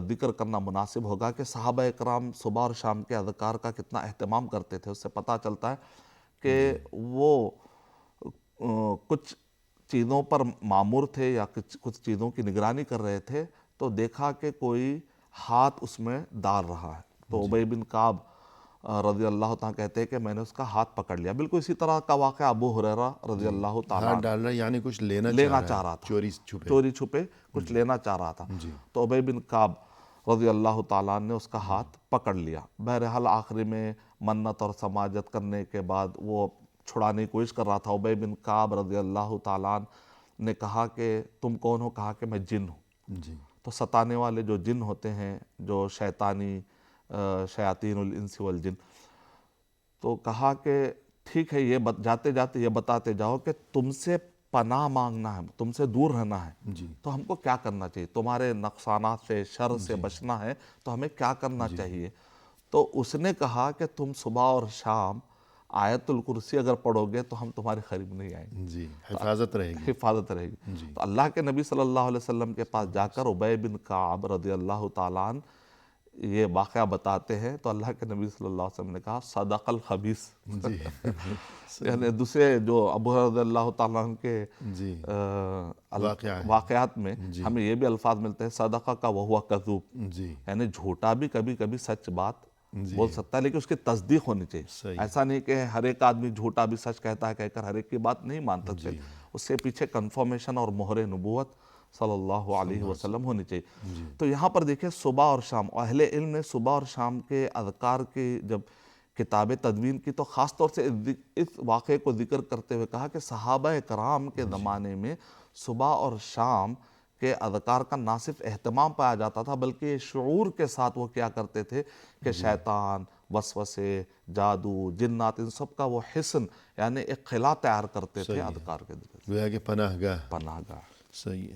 ذکر کرنا مناسب ہوگا کہ صحابہ اکرام صبح اور شام کے اذکار کا کتنا اہتمام کرتے تھے. اس سے پتہ چلتا ہے کہ وہ کچھ چیزوں پر مامور تھے یا کچھ چیزوں کی نگرانی کر رہے تھے، تو دیکھا کہ کوئی ہاتھ اس میں ڈال رہا ہے، تو ابی بن کعب رضی اللہ تعالیٰ کہتے ہیں کہ میں نے اس کا ہاتھ پکڑ لیا. بالکل اسی طرح کا واقعہ ابو ہریرہ رضی اللہ تعالیٰ ہاتھ ڈال رہا ہے یعنی کچھ لینا چاہ رہا تھا، چوری چھپے کچھ لینا چاہ رہا تھا. تو ابی بن کعب رضی اللہ تعالیٰ نے اس کا ہاتھ پکڑ لیا. بہرحال آخری میں منت اور سماجت کرنے کے بعد وہ چھڑانے کی کوشش کر رہا تھا. ابی بن کعب رضی اللہ تعالیٰ نے کہا کہ تم کون ہو؟ کہا کہ میں جن ہوں. تو ستانے والے جو جن ہوتے ہیں، جو شیطانی شیاطین الانس والجن، تو کہا کہ ٹھیک ہے، یہ جاتے جاتے یہ بتاتے جاؤ کہ تم سے پناہ مانگنا ہے، تم سے دور رہنا ہے، تو ہم کو کیا کرنا چاہیے؟ تمہارے نقصانات سے، شر سے بچنا ہے تو ہمیں کیا کرنا چاہیے؟ تو اس نے کہا کہ تم صبح اور شام آیت الکرسی اگر پڑھو گے تو ہم تمہارے قریب نہیں آئیں گے، حفاظت رہے گی. تو اللہ کے نبی صلی اللہ علیہ وسلم کے پاس جا کر ابی بن کعب رضی اللہ تعالیٰ عنہ یہ واقعہ بتاتے ہیں، تو اللہ کے نبی صلی اللہ علیہ وسلم نے کہا صدق الخبیث. یعنی دوسرے جو ابو رضی اللہ تعالیٰ عنہ کے واقعات میں ہمیں یہ بھی الفاظ ملتے ہیں، صدقہ کا وہو کذوب، یعنی جھوٹا بھی کبھی کبھی سچ بات بول سکتا ہے، لیکن اس کی تصدیق ہونی چاہیے. ایسا نہیں کہ ہر ایک آدمی جھوٹا بھی سچ کہتا ہے کہہ کر ہر ایک کی بات نہیں مان سکتے. اس سے پیچھے کنفرمیشن اور مہر نبوت صلی اللہ علیہ وسلم ہونی چاہیے. تو یہاں پر دیکھیں صبح اور شام، اہل علم نے صبح اور شام کے اذکار کی جب کتابیں تدوین کی تو خاص طور سے اس واقعے کو ذکر کرتے ہوئے کہا کہ صحابہ کرام کے زمانے میں صبح اور شام کے اذکار کا نہ صرف اہتمام پایا جاتا تھا بلکہ شعور کے ساتھ وہ کیا کرتے تھے کہ شیطان، وسوسے، جادو، جنات، ان سب کا وہ حصن یعنی ایک خلا تیار کرتے تھے اذکار کے ذریعے. گویا کہ پناہ گاہ. صحیح ہے.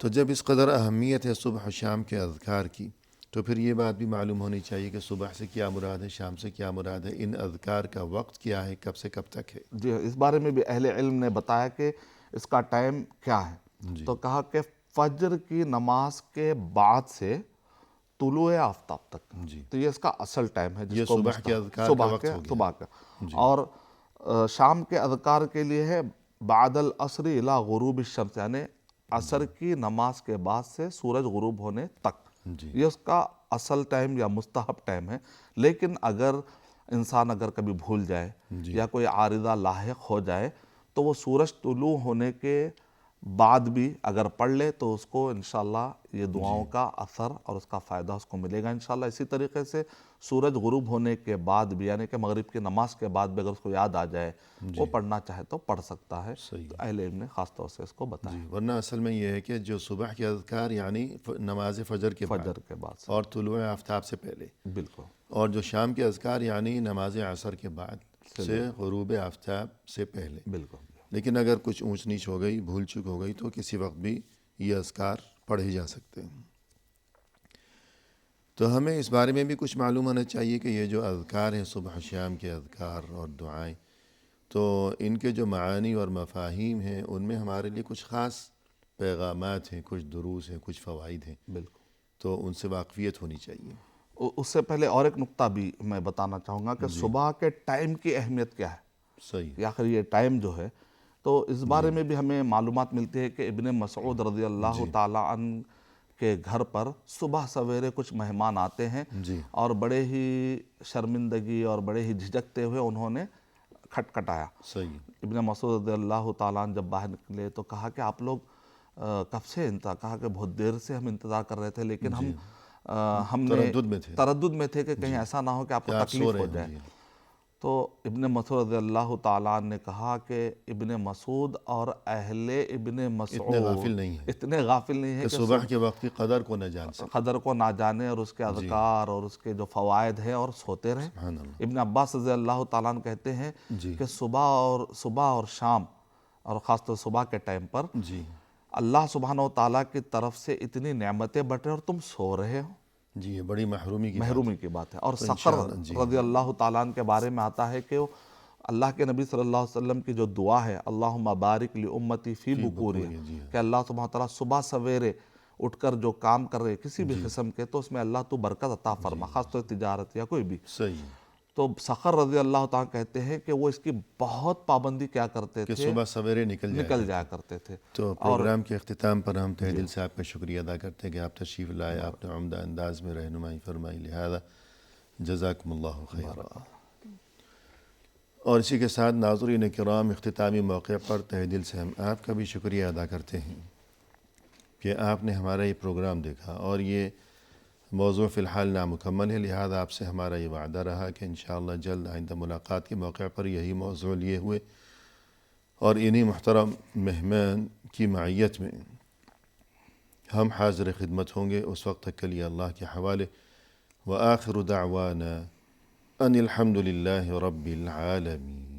تو جب اس قدر اہمیت ہے صبح و شام کے اذکار کی، تو پھر یہ بات بھی معلوم ہونی چاہیے کہ صبح سے کیا مراد ہے، شام سے کیا مراد ہے، ان اذکار کا وقت کیا ہے، کب سے کب تک ہے. جی، اس بارے میں بھی اہل علم نے بتایا کہ اس کا ٹائم کیا ہے. تو کہا کہ فجر کی نماز کے بعد سے طلوع آفتاب تک، تو یہ اس کا اصل ٹائم ہے، یہ صبح کے اذکار کا وقت ہو گیا. صبح کا. اور شام کے اذکار کے لیے ہے بعد العصر الی غروب الشمس، یعنی عصر کی نماز کے بعد سے سورج غروب ہونے تک. یہ اس کا اصل ٹائم یا مستحب ٹائم ہے. لیکن اگر انسان کبھی بھول جائے یا کوئی عارضہ لاحق ہو جائے تو وہ سورج طلوع ہونے کے بعد بھی اگر پڑھ لے تو اس کو انشاءاللہ یہ دعاؤں کا اثر اور اس کا فائدہ اس کو ملے گا انشاءاللہ. اسی طریقے سے سورج غروب ہونے کے بعد بھی یعنی کہ مغرب کی نماز کے بعد بھی اگر اس کو یاد آ جائے وہ پڑھنا چاہے تو پڑھ سکتا ہے. تو اہل علم نے خاص طور سے اس کو بتایا. ورنہ اصل میں یہ ہے کہ جو صبح کے اذکار یعنی نماز فجر کے بعد اور طلوع آفتاب سے پہلے، بالکل، اور جو شام کے اذکار یعنی نماز عصر کے بعد سے غروب آفتاب سے پہلے. بالکل. لیکن اگر کچھ اونچ نیچ ہو گئی، بھول چک ہو گئی تو کسی وقت بھی یہ اذکار پڑھے جا سکتے ہیں. تو ہمیں اس بارے میں بھی کچھ معلوم ہونا چاہیے کہ یہ جو اذکار ہیں صبح شام کے اذکار اور دعائیں، تو ان کے جو معانی اور مفاہیم ہیں ان میں ہمارے لیے کچھ خاص پیغامات ہیں، کچھ دروس ہیں، کچھ فوائد ہیں. بالکل. تو ان سے واقفیت ہونی چاہیے. اس سے پہلے اور ایک نقطہ بھی میں بتانا چاہوں گا کہ صبح کے ٹائم کی اہمیت کیا ہے. صحیح. آخر یہ ٹائم جو ہے تو اس بارے میں بھی ہمیں معلومات ملتی ہے کہ ابن مسعود رضی اللہ تعالیٰ عنہ کے گھر پر صبح سویرے کچھ مہمان آتے ہیں اور بڑے ہی شرمندگی اور بڑے ہی جھجکتے ہوئے انہوں نے کھٹکھٹایا. صحیح. ابن مسعود رضی اللہ تعالیٰ عنہ جب باہر نکلے تو کہا کہ آپ لوگ کب سے کہا کہ بہت دیر سے ہم انتظار کر رہے تھے لیکن ہم نے تردد میں تھے کہ کہیں ایسا نہ ہو کہ آپ کو تکلیف ہو جائے. تو ابن مسعود رضی اللہ تعالیٰ عنہ نے کہا کہ ابن مسعود اور اہل ابن مسعود اتنے غافل نہیں ہیں کہ صبح کے وقت کی قدر کو نہ جانے اور اس کے اذکار اور اس کے جو فوائد ہیں اور سوتے رہیں. ابن عباس رضی اللہ تعالیٰ عنہ کہتے ہیں کہ صبح اور شام اور خاص طور صبح کے ٹائم پر اللہ سبحانہ و تعالیٰ کی طرف سے اتنی نعمتیں بٹ رہے اور تم سو رہے ہو، جی یہ بڑی محرومی کی محرومی کی بات ہے۔ اور تو سخر انشاءاللہ جی رضی اللہ تعالیٰ عنہ کے بارے میں آتا ہے کہ وہ اللہ کے نبی صلی اللہ علیہ وسلم کی جو دعا ہے، اللہم بارک لامتی فی بکورہا، جی کہ اللہ سبحانہ تعالیٰ صبح سویرے اٹھ کر جو کام کر رہے کسی بھی قسم کے تو اس میں اللہ تو برکت عطا فرما، خاص طور تجارت یا کوئی بھی۔ صحیح تو سخر رضی اللہ تعالیٰ کہتے ہیں کہ وہ اس کی بہت پابندی کیا کرتے کہ تھے، صبح سویرے نکل جایا کرتے تھے۔ تو پروگرام کے اختتام پر ہم تہ دل سے آپ کا شکریہ ادا کرتے ہیں کہ آپ تشریف لائے، آپ نے عمدہ انداز میں رہنمائی فرمائی، لہذا جزاکم اللہ خیرا۔ اور اسی کے ساتھ ناظرین کرام، اختتامی موقع پر تہ دل سے ہم آپ کا بھی شکریہ ادا کرتے ہیں کہ آپ نے ہمارا یہ پروگرام دیکھا، اور یہ موضوع فی الحال نامکمل ہے، لہذا آپ سے ہمارا یہ وعدہ رہا کہ انشاءاللہ جلد آئندہ ملاقات کے موقع پر یہی موضوع لیے ہوئے اور انہی محترم مہمان کی معیت میں ہم حاضر خدمت ہوں گے۔ اس وقت تک کے لیے اللہ کے حوالے، وآخر دعوانا ان الحمد للہ رب العالمین۔